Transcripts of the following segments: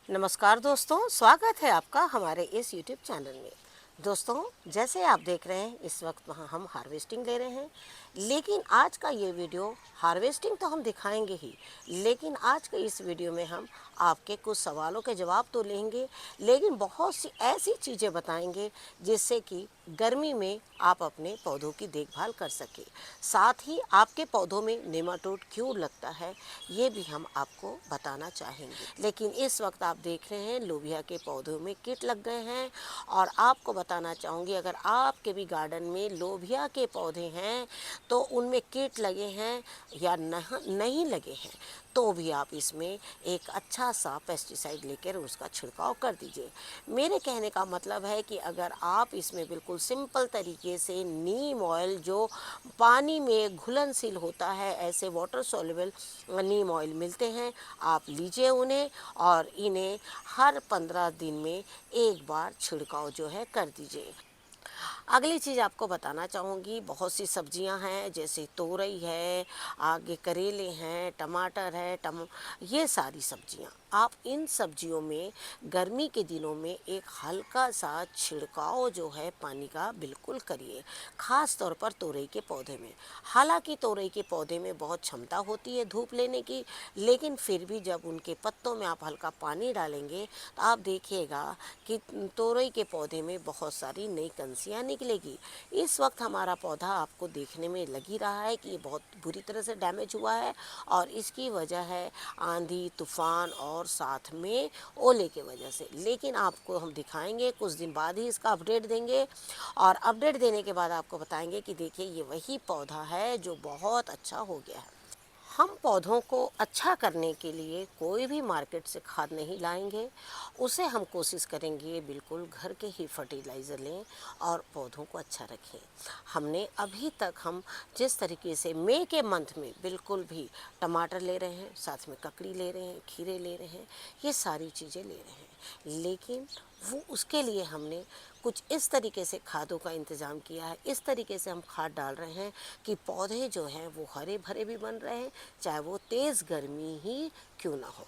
नमस्कार दोस्तों, स्वागत है आपका हमारे इस YouTube चैनल में। दोस्तों, जैसे आप देख रहे हैं इस वक्त वहाँ हम हार्वेस्टिंग ले रहे हैं, लेकिन आज का ये वीडियो हार्वेस्टिंग तो हम दिखाएंगे ही, लेकिन आज के इस वीडियो में हम आपके कुछ सवालों के जवाब तो लेंगे, लेकिन बहुत सी ऐसी चीज़ें बताएंगे जिससे कि गर्मी में आप अपने पौधों की देखभाल कर सकें। साथ ही आपके पौधों में नेमाटोड क्यों लगता है ये भी हम आपको बताना चाहेंगे। लेकिन इस वक्त आप देख रहे हैं लोबिया के पौधों में कीट लग गए हैं, और आपको बताना चाहूँगी अगर आपके भी गार्डन में लोबिया के पौधे हैं तो उनमें कीट लगे हैं या नहीं लगे हैं तो भी आप इसमें एक अच्छा सा पेस्टिसाइड लेकर उसका छिड़काव कर दीजिए। मेरे कहने का मतलब है कि अगर आप इसमें बिल्कुल सिंपल तरीके से नीम ऑयल जो पानी में घुलनशील होता है, ऐसे वाटर सॉल्युबल नीम ऑयल मिलते हैं, आप लीजिए उन्हें और इन्हें हर 15 दिन में एक बार छिड़काव जो है कर दीजिए। अगली चीज़ आपको बताना चाहूँगी, बहुत सी सब्जियां हैं जैसे तोरई है, आगे करेले हैं, टमाटर है, ये सारी सब्जियां आप इन सब्जियों में गर्मी के दिनों में एक हल्का सा छिड़काव जो है पानी का बिल्कुल करिए, ख़ास तौर पर तोरई के पौधे में। हालांकि तोरई के पौधे में बहुत क्षमता होती है धूप लेने की, लेकिन फिर भी जब उनके पत्तों में आप हल्का पानी डालेंगे तो आप देखिएगा कि तोरई के पौधे में बहुत सारी नई कंसियाँ निकलेगी। इस वक्त हमारा पौधा आपको देखने में लग ही रहा है कि ये बहुत बुरी तरह से डैमेज हुआ है, और इसकी वजह है आंधी तूफान और साथ में ओले के वजह से। लेकिन आपको हम दिखाएंगे, कुछ दिन बाद ही इसका अपडेट देंगे, और अपडेट देने के बाद आपको बताएंगे कि देखिए ये वही पौधा है जो बहुत अच्छा हो गया है। हम पौधों को अच्छा करने के लिए कोई भी मार्केट से खाद नहीं लाएंगे, उसे हम कोशिश करेंगे बिल्कुल घर के ही फर्टिलाइज़र लें और पौधों को अच्छा रखें। हमने अभी तक हम जिस तरीके से मई के मंथ में बिल्कुल भी टमाटर ले रहे हैं, साथ में ककड़ी ले रहे हैं, खीरे ले रहे हैं, ये सारी चीज़ें ले रहे हैं, लेकिन वो उसके लिए हमने कुछ इस तरीके से खादों का इंतज़ाम किया है, इस तरीके से हम खाद डाल रहे हैं कि पौधे जो हैं वो हरे भरे भी बन रहे हैं, चाहे वो तेज़ गर्मी ही क्यों ना हो।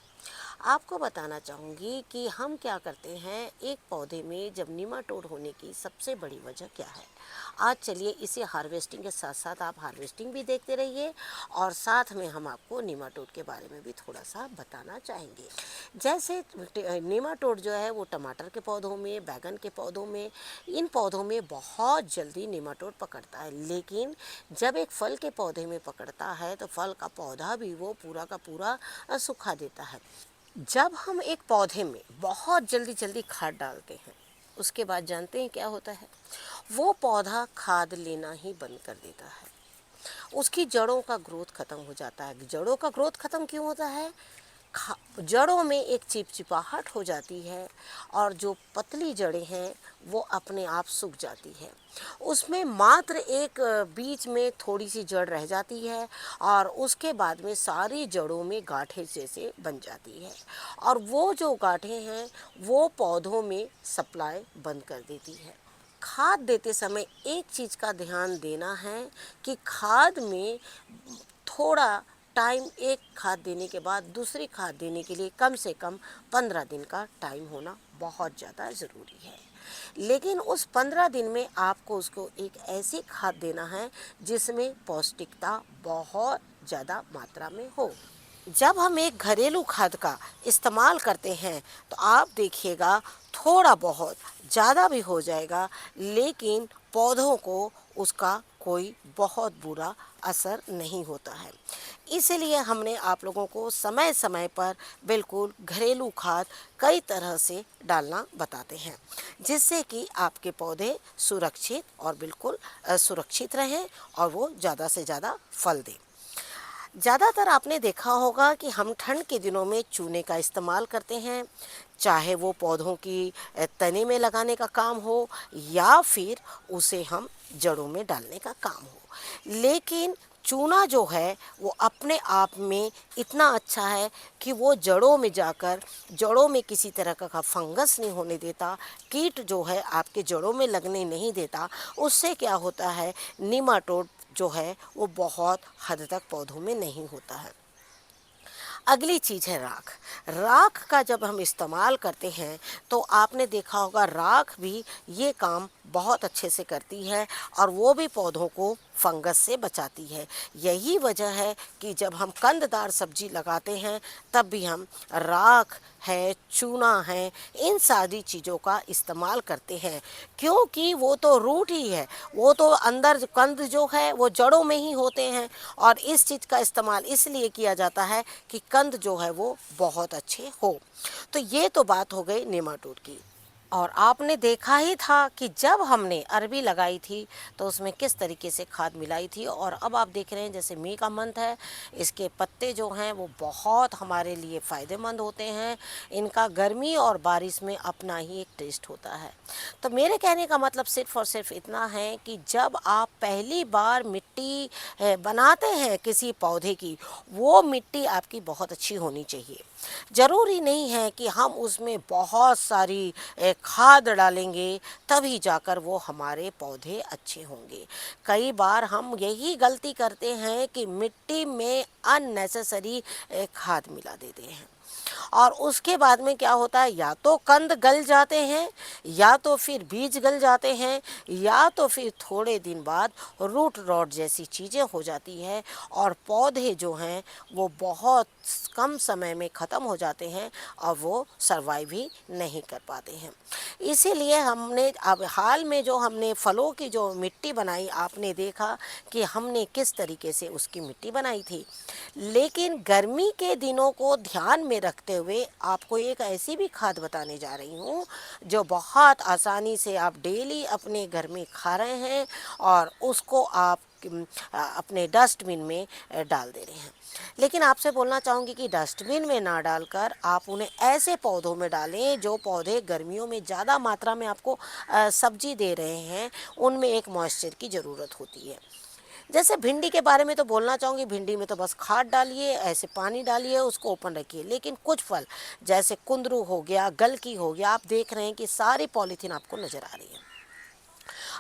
आपको बताना चाहूँगी कि हम क्या करते हैं, एक पौधे में जब निमाटोड होने की सबसे बड़ी वजह क्या है। आज चलिए इसे हार्वेस्टिंग के साथ साथ आप हार्वेस्टिंग भी देखते रहिए, और साथ में हम आपको निमाटोड के बारे में भी थोड़ा सा बताना चाहेंगे। जैसे निमाटोड जो है वो टमाटर के पौधों में, बैगन के पौधों में, इन पौधों में बहुत जल्दी निमाटोड पकड़ता है, लेकिन जब एक फल के पौधे में पकड़ता है तो फल का पौधा भी वो पूरा का पूरा सुखा देता है। जब हम एक पौधे में बहुत जल्दी जल्दी खाद डालते हैं, उसके बाद जानते हैं क्या होता है, वो पौधा खाद लेना ही बंद कर देता है, उसकी जड़ों का ग्रोथ खत्म हो जाता है। जड़ों का ग्रोथ खत्म क्यों होता है? जड़ों में एक चिपचिपाहट हो जाती है, और जो पतली जड़ें हैं वो अपने आप सूख जाती है, उसमें मात्र एक बीच में थोड़ी सी जड़ रह जाती है, और उसके बाद में सारी जड़ों में गांठें जैसे बन जाती है, और वो जो गांठें हैं वो पौधों में सप्लाई बंद कर देती है। खाद देते समय एक चीज़ का ध्यान देना है कि खाद में थोड़ा टाइम, एक खाद देने के बाद दूसरी खाद देने के लिए कम से कम 15 दिन का टाइम होना बहुत ज़्यादा ज़रूरी है। लेकिन उस 15 दिन में आपको उसको एक ऐसी खाद देना है जिसमें पौष्टिकता बहुत ज़्यादा मात्रा में हो। जब हम एक घरेलू खाद का इस्तेमाल करते हैं तो आप देखिएगा थोड़ा बहुत ज़्यादा भी हो जाएगा, लेकिन पौधों को उसका कोई बहुत बुरा असर नहीं होता है। इसलिए हमने आप लोगों को समय समय पर बिल्कुल घरेलू खाद कई तरह से डालना बताते हैं, जिससे कि आपके पौधे सुरक्षित और बिल्कुल सुरक्षित रहें और वो ज़्यादा से ज़्यादा फल दें। ज़्यादातर आपने देखा होगा कि हम ठंड के दिनों में चूने का इस्तेमाल करते हैं, चाहे वो पौधों की तने में लगाने का काम हो या फिर उसे हम जड़ों में डालने का काम हो। लेकिन चूना जो है वो अपने आप में इतना अच्छा है कि वो जड़ों में जाकर जड़ों में किसी तरह का फंगस नहीं होने देता, कीट जो है आपके जड़ों में लगने नहीं देता। उससे क्या होता है, निमाटोड जो है वो बहुत हद तक पौधों में नहीं होता है। अगली चीज़ है राख। राख का जब हम इस्तेमाल करते हैं तो आपने देखा होगा राख भी ये काम बहुत अच्छे से करती है और वो भी पौधों को फंगस से बचाती है। यही वजह है कि जब हम कंददार सब्जी लगाते हैं तब भी हम राख है, चूना है, इन सारी चीज़ों का इस्तेमाल करते हैं, क्योंकि वो तो रूट ही है, वो तो अंदर कंद जो है वो जड़ों में ही होते हैं। और इस चीज़ का इस्तेमाल इसलिए किया जाता है कि कंद जो है वो बहुत अच्छे हो। तो ये तो बात हो गई नेमाटोड की। और आपने देखा ही था कि जब हमने अरबी लगाई थी तो उसमें किस तरीके से खाद मिलाई थी, और अब आप देख रहे हैं जैसे मई का मंथ है, इसके पत्ते जो हैं वो बहुत हमारे लिए फ़ायदेमंद होते हैं। इनका गर्मी और बारिश में अपना ही एक टेस्ट होता है। तो मेरे कहने का मतलब सिर्फ़ और सिर्फ इतना है कि जब आप पहली बार मिट्टी बनाते हैं किसी पौधे की, वो मिट्टी आपकी बहुत अच्छी होनी चाहिए। ज़रूरी नहीं है कि हम उसमें बहुत सारी खाद डालेंगे तभी जाकर वो हमारे पौधे अच्छे होंगे। कई बार हम यही गलती करते हैं कि मिट्टी में अननेसेसरी खाद मिला देते हैं, और उसके बाद में क्या होता है, या तो कंद गल जाते हैं, या तो फिर बीज गल जाते हैं, या तो फिर थोड़े दिन बाद रूट रॉट जैसी चीज़ें हो जाती हैं और पौधे जो हैं वो बहुत कम समय में ख़त्म हो जाते हैं और वो सरवाइव ही नहीं कर पाते हैं। इसीलिए हमने अब हाल में जो हमने फलों की जो मिट्टी बनाई, आपने देखा कि हमने किस तरीके से उसकी मिट्टी बनाई थी। लेकिन गर्मी के दिनों को ध्यान में रखते हुए आपको एक ऐसी भी खाद बताने जा रही हूँ जो बहुत आसानी से आप डेली अपने घर में खा रहे हैं और उसको आप अपने डस्टबिन में डाल दे रहे हैं। लेकिन आपसे बोलना चाहूँगी कि डस्टबिन में ना डालकर आप उन्हें ऐसे पौधों में डालें जो पौधे गर्मियों में ज़्यादा मात्रा में आपको सब्जी दे रहे हैं, उनमें एक मॉइस्चर की ज़रूरत होती है। जैसे भिंडी के बारे में तो बोलना चाहूँगी, भिंडी में तो बस खाद डालिए, ऐसे पानी डालिए, उसको ओपन रखिए। लेकिन कुछ फल जैसे कुंदरू हो गया, गलकी हो गया, आप देख रहे हैं कि सारी पॉलीथीन आपको नज़र आ रही है।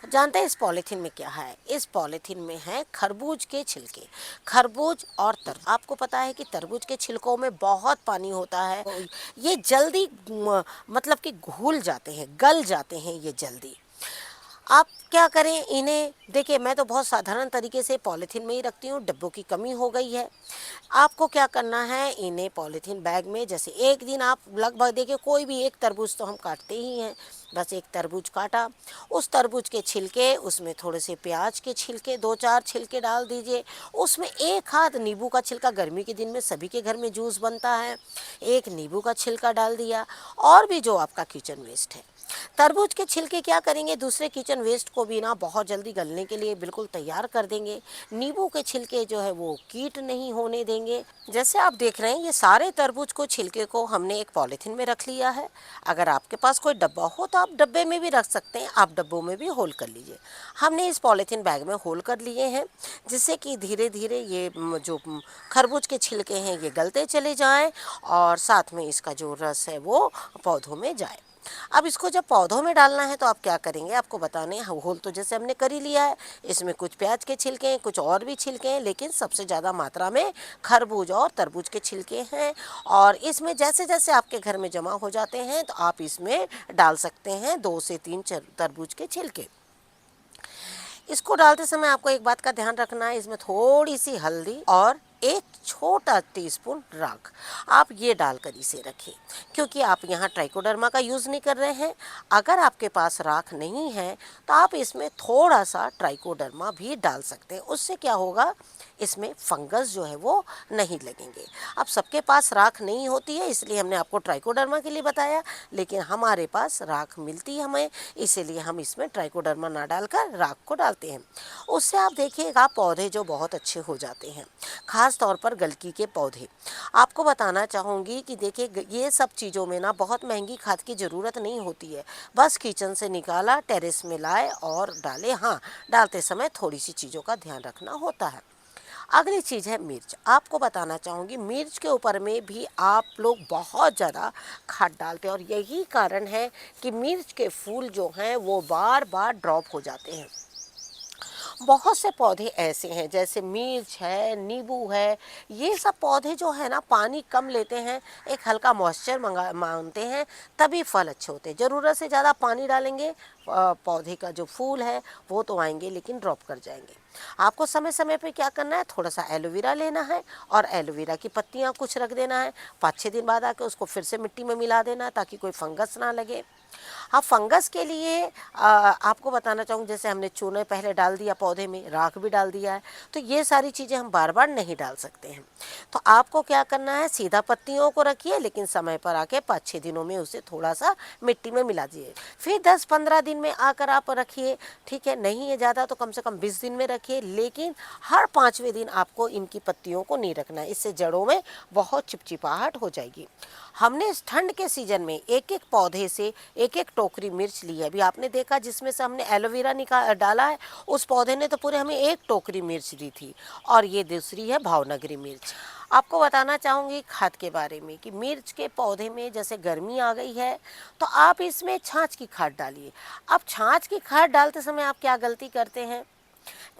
जानते हैं इस पॉलीथीन में क्या है? इस पॉलीथीन में है खरबूज के छिलके। खरबूज और आपको पता है कि तरबूज के छिलकों में बहुत पानी होता है, ये जल्दी मतलब कि घुल जाते हैं, गल जाते हैं ये जल्दी। आप क्या करें, इन्हें देखिए, मैं तो बहुत साधारण तरीके से पॉलीथीन में ही रखती हूँ, डब्बों की कमी हो गई है। आपको क्या करना है, इन्हें पॉलीथीन बैग में, जैसे एक दिन आप लगभग देखिए कोई भी एक तरबूज तो हम काटते ही हैं, बस एक तरबूज काटा, उस तरबूज के छिलके, उसमें थोड़े से प्याज के छिलके, 2-4 छिलके डाल दीजिए, उसमें एक हाथ नींबू का छिलका, गर्मी के दिन में सभी के घर में जूस बनता है, एक नींबू का छिलका डाल दिया, और भी जो आपका किचन वेस्ट है। तरबूज के छिलके क्या करेंगे, दूसरे किचन वेस्ट को भी ना बहुत जल्दी गलने के लिए बिल्कुल तैयार कर देंगे। नींबू के छिलके जो है वो कीट नहीं होने देंगे। जैसे आप देख रहे हैं ये सारे तरबूज को छिलके को हमने एक पॉलीथीन में रख लिया है। अगर आपके पास कोई डब्बा हो तो आप डब्बे में भी रख सकते हैं, आप डब्बों में भी होल कर लीजिए। हमने इस पॉलीथीन बैग में होल कर लिए हैं, जिससे कि धीरे धीरे ये जो खरबूज के छिलके हैं ये गलते चले जाएं और साथ में इसका जो रस है वो पौधों में जाए। अब इसको जब पौधों में डालना है तो आप क्या करेंगे, आपको बताने हैं। होल तो जैसे हमने कर ही लिया है, इसमें कुछ प्याज के छिलके हैं, कुछ और भी छिलके हैं, लेकिन सबसे ज़्यादा मात्रा में खरबूज और तरबूज के छिलके हैं। और इसमें जैसे जैसे आपके घर में जमा हो जाते हैं तो आप इसमें डाल सकते हैं 2 से 3 तरबूज के छिलके। इसको डालते समय आपको एक बात का ध्यान रखना है, इसमें थोड़ी सी हल्दी और एक छोटा टीस्पून राख आप ये डालकर इसे रखें, क्योंकि आप यहाँ ट्राइकोडर्मा का यूज़ नहीं कर रहे हैं। अगर आपके पास राख नहीं है तो आप इसमें थोड़ा सा ट्राइकोडर्मा भी डाल सकते हैं। उससे क्या होगा, इसमें फंगस जो है वो नहीं लगेंगे। अब सबके पास राख नहीं होती है, इसलिए हमने आपको ट्राइकोडर्मा के लिए बताया, लेकिन हमारे पास राख मिलती है हमें, इसीलिए हम इसमें ट्राइकोडर्मा ना डालकर राख को डालते हैं। उससे आप देखिएगा पौधे जो बहुत अच्छे हो जाते हैं, खास तौर पर गलकी के पौधे। आपको बताना चाहूँगी कि देखिए ये सब चीज़ों में ना बहुत महंगी खाद की ज़रूरत नहीं होती है, बस किचन से निकाला, टेरेस में लाए और डाले। हाँ, डालते समय थोड़ी सी चीज़ों का ध्यान रखना होता है। अगली चीज़ है मिर्च। आपको बताना चाहूँगी मिर्च के ऊपर में भी आप लोग बहुत ज़्यादा खाद डालते हैं, और यही कारण है कि मिर्च के फूल जो हैं वो बार बार ड्रॉप हो जाते हैं। बहुत से पौधे ऐसे हैं जैसे मिर्च है, नींबू है, ये सब पौधे जो है ना पानी कम लेते हैं, एक हल्का मॉइस्चर मांगते हैं, तभी फल अच्छे होते हैं। ज़रूरत से ज़्यादा पानी डालेंगे, पौधे का जो फूल है वो तो आएंगे लेकिन ड्रॉप कर जाएंगे। आपको समय समय पे क्या करना है, थोड़ा सा एलोवेरा लेना है और एलोवेरा की पत्तियां कुछ रख देना है। 5-6 दिन बाद आके उसको फिर से मिट्टी में मिला देना है ताकि कोई फंगस ना लगे। हाँ, फंगस के लिए आपको बताना चाहूँ, जैसे हमने चूने पहले डाल दिया, पौधे में राख भी डाल दिया है, तो ये सारी चीज़ें हम बार बार नहीं डाल सकते हैं। तो आपको क्या करना है, सीधा पत्तियों को रखिए लेकिन समय पर आके 5-6 दिनों में उसे थोड़ा सा मिट्टी में मिला दीजिए। फिर 10-15 दिन में आकर आप रखिए, ठीक है, नहीं है ज़्यादा तो कम से कम 20 दिन में रखिए, लेकिन हर 5वें दिन आपको इनकी पत्तियों को नहीं रखना है, इससे जड़ों में बहुत चिपचिपाहट हो जाएगी। हमने इस ठंड के सीजन में एक एक पौधे से एक एक टोकरी मिर्च ली है। अभी आपने देखा जिसमें से हमने एलोवेरा निकाल डाला है, उस पौधे ने तो पूरे हमें एक टोकरी मिर्च दी थी, और ये दूसरी है भावनगरी मिर्च। आपको बताना चाहूँगी खाद के बारे में कि मिर्च के पौधे में जैसे गर्मी आ गई है तो आप इसमें छाछ की खाद डालिए। अब छाछ की खाद डालते समय आप क्या गलती करते हैं,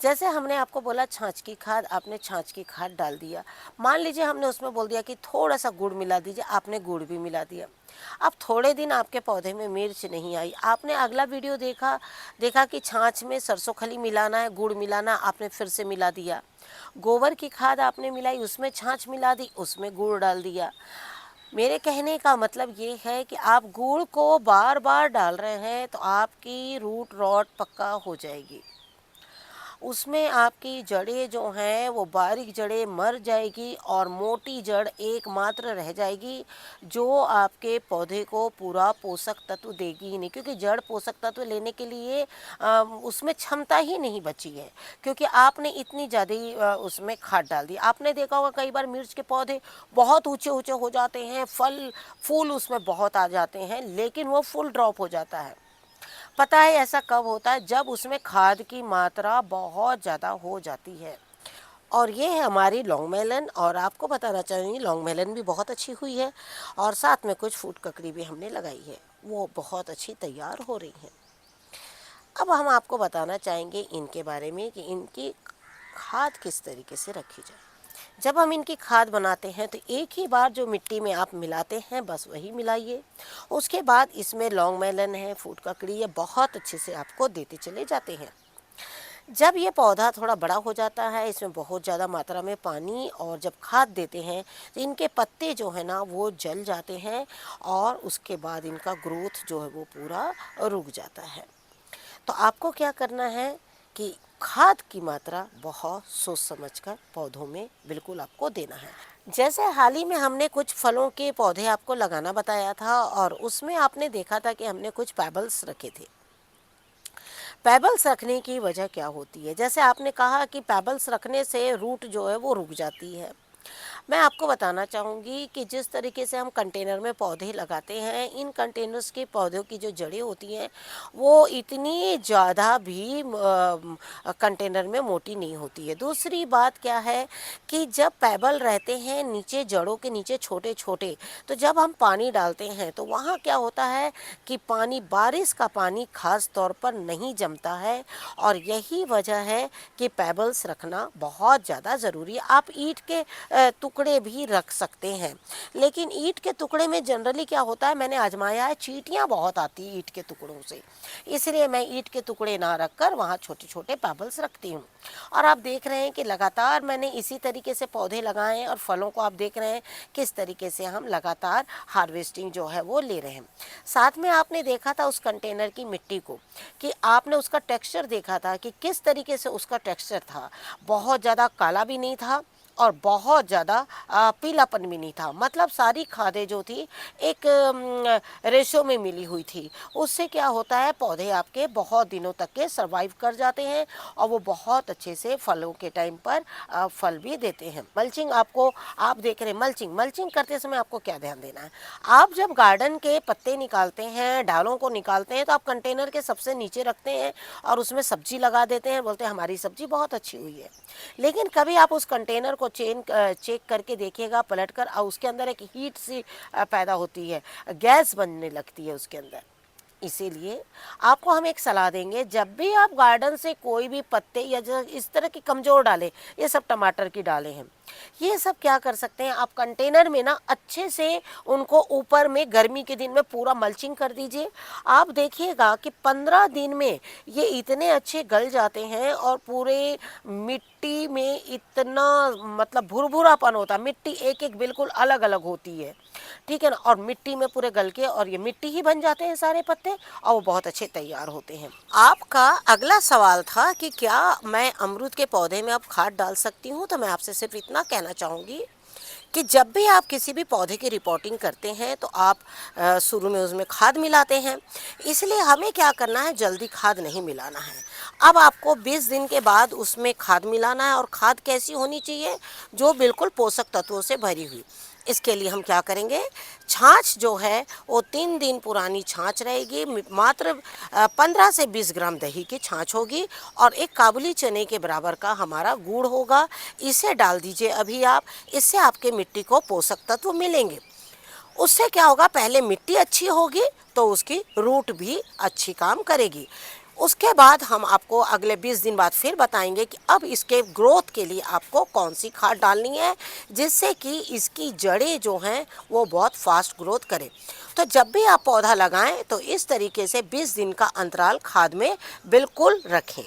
जैसे हमने आपको बोला छाछ की खाद, आपने छाछ की खाद डाल दिया, मान लीजिए हमने उसमें बोल दिया कि थोड़ा सा गुड़ मिला दीजिए, आपने गुड़ भी मिला दिया। अब थोड़े दिन आपके पौधे में मिर्च नहीं आई, आपने अगला वीडियो देखा, देखा कि छाछ में सरसों खली मिलाना है, गुड़ मिलाना, आपने फिर से मिला दिया। गोबर की खाद आपने मिलाई, उसमें छाछ मिला दी, उसमें गुड़ डाल दिया। मेरे कहने का मतलब ये है कि आप गुड़ को बार बार डाल रहे हैं तो आपकी रूट रॉट पक्का हो जाएगी, उसमें आपकी जड़ें जो हैं वो बारीक जड़ें मर जाएगी और मोटी जड़ एकमात्र रह जाएगी जो आपके पौधे को पूरा पोषक तत्व देगी ही नहीं, क्योंकि जड़ पोषक तत्व लेने के लिए उसमें क्षमता ही नहीं बची है, क्योंकि आपने इतनी ज़्यादा उसमें खाद डाल दी। आपने देखा होगा कई बार मिर्च के पौधे बहुत ऊंचे ऊंचे हो जाते हैं, फल फूल उसमें बहुत आ जाते हैं, लेकिन वो फुल ड्रॉप हो जाता है। पता है ऐसा कब होता है, जब उसमें खाद की मात्रा बहुत ज़्यादा हो जाती है। और ये है हमारी लॉन्ग मेलन, और आपको बताना चाहूँगी लॉन्ग मेलन भी बहुत अच्छी हुई है, और साथ में कुछ फूड ककड़ी भी हमने लगाई है, वो बहुत अच्छी तैयार हो रही हैं। अब हम आपको बताना चाहेंगे इनके बारे में कि इनकी खाद किस तरीके से रखी जाए। जब हम इनकी खाद बनाते हैं तो एक ही बार जो मिट्टी में आप मिलाते हैं बस वही मिलाइए। उसके बाद इसमें लॉन्ग मेलन है, फूड ककड़ी, ये बहुत अच्छे से आपको देते चले जाते हैं। जब ये पौधा थोड़ा बड़ा हो जाता है, इसमें बहुत ज़्यादा मात्रा में पानी और जब खाद देते हैं तो इनके पत्ते जो है ना वो जल जाते हैं, और उसके बाद इनका ग्रोथ जो है वो पूरा रुक जाता है। तो आपको क्या करना है कि खाद की मात्रा बहुत सोच समझकर पौधों में बिल्कुल आपको देना है। जैसे हाल ही में हमने कुछ फलों के पौधे आपको लगाना बताया था, और उसमें आपने देखा था कि हमने कुछ पेबल्स रखे थे। पेबल्स रखने की वजह क्या होती है, जैसे आपने कहा कि पेबल्स रखने से रूट जो है वो रुक जाती है। मैं आपको बताना चाहूँगी कि जिस तरीके से हम कंटेनर में पौधे लगाते हैं, इन कंटेनर्स के पौधों की जो जड़ें होती हैं वो इतनी ज़्यादा भी कंटेनर में मोटी नहीं होती है। दूसरी बात क्या है कि जब पेबल रहते हैं नीचे, जड़ों के नीचे छोटे छोटे, तो जब हम पानी डालते हैं तो वहाँ क्या होता है कि पानी, बारिश का पानी खास तौर पर नहीं जमता है, और यही वजह है कि पेबल्स रखना बहुत ज़्यादा ज़रूरी है। आप ईंट के टुकड़े भी रख सकते हैं, लेकिन ईंट के टुकड़े में जनरली क्या होता है, मैंने आजमाया है, चींटियाँ बहुत आती हैं ईंट के टुकड़ों से, इसलिए मैं ईंट के टुकड़े ना रखकर वहाँ छोटे छोटे पेबल्स रखती हूँ। और आप देख रहे हैं कि लगातार मैंने इसी तरीके से पौधे लगाए हैं, और फलों को आप देख रहे हैं किस तरीके से हम लगातार हार्वेस्टिंग जो है वो ले रहे हैं। साथ में आपने देखा था उस कंटेनर की मिट्टी को, कि आपने उसका टेक्सचर देखा था कि किस तरीके से उसका टेक्सचर था, बहुत ज़्यादा काला भी नहीं था और बहुत ज़्यादा पीलापन भी नहीं था, मतलब सारी खादें जो थी एक रेशो में मिली हुई थी। उससे क्या होता है, पौधे आपके बहुत दिनों तक के सर्वाइव कर जाते हैं, और वो बहुत अच्छे से फलों के टाइम पर फल भी देते हैं। मल्चिंग आपको, आप देख रहे हैं मल्चिंग, मल्चिंग करते समय आपको क्या ध्यान देना है, आप जब गार्डन के पत्ते निकालते हैं, डालों को निकालते हैं, तो आप कंटेनर के सबसे नीचे रखते हैं और उसमें सब्जी लगा देते हैं, बोलते हैं हमारी सब्जी बहुत अच्छी हुई है। लेकिन कभी आप उस कंटेनर को चेक करके देखिएगा पलट कर, और उसके अंदर एक हीट सी पैदा होती है, गैस बनने लगती है उसके अंदर। इसीलिए आपको हम एक सलाह देंगे, जब भी आप गार्डन से कोई भी पत्ते या जो इस तरह की कमज़ोर डालें, ये सब टमाटर की डालें हैं, ये सब क्या कर सकते हैं आप कंटेनर में ना अच्छे से उनको ऊपर में गर्मी के दिन में पूरा मल्चिंग कर दीजिए। आप देखिएगा कि 15 दिन में ये इतने अच्छे गल जाते हैं और पूरे मिट्टी में इतना मतलब भुरभुरापन होता है, मिट्टी एक एक बिल्कुल अलग अलग होती है, ठीक है ना, और मिट्टी में पूरे गल के और ये मिट्टी ही बन जाते हैं सारे पत्ते और वो बहुत अच्छे तैयार होते हैं। आपका अगला सवाल था कि क्या मैं अमरूद के पौधे में अब खाद डाल सकती हूँ, तो मैं आपसे सिर्फ इतना कहना चाहूँगी कि जब भी आप किसी भी पौधे की रिपोर्टिंग करते हैं तो आप शुरू में उसमें खाद मिलाते हैं, इसलिए हमें क्या करना है, जल्दी खाद नहीं मिलाना है। अब आपको 20 दिन के बाद उसमें खाद मिलाना है और खाद कैसी होनी चाहिए, जो बिल्कुल पोषक तत्वों से भरी हुई। इसके लिए हम क्या करेंगे, छाछ जो है वो 3 दिन पुरानी छाछ रहेगी, मात्र 15 से 20 ग्राम दही की छाछ होगी और एक काबुली चने के बराबर का हमारा गुड़ होगा। इसे डाल दीजिए अभी आप, इससे आपके मिट्टी को पोषक तत्व मिलेंगे। उससे क्या होगा, पहले मिट्टी अच्छी होगी तो उसकी रूट भी अच्छी काम करेगी। उसके बाद हम आपको अगले 20 दिन बाद फिर बताएंगे कि अब इसके ग्रोथ के लिए आपको कौन सी खाद डालनी है, जिससे कि इसकी जड़ें जो हैं वो बहुत फास्ट ग्रोथ करें। तो जब भी आप पौधा लगाएं तो इस तरीके से 20 दिन का अंतराल खाद में बिल्कुल रखें।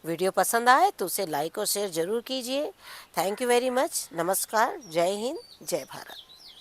वीडियो पसंद आए तो उसे लाइक और शेयर ज़रूर कीजिए। Thank you very much. नमस्कार, जय हिंद, जय भारत।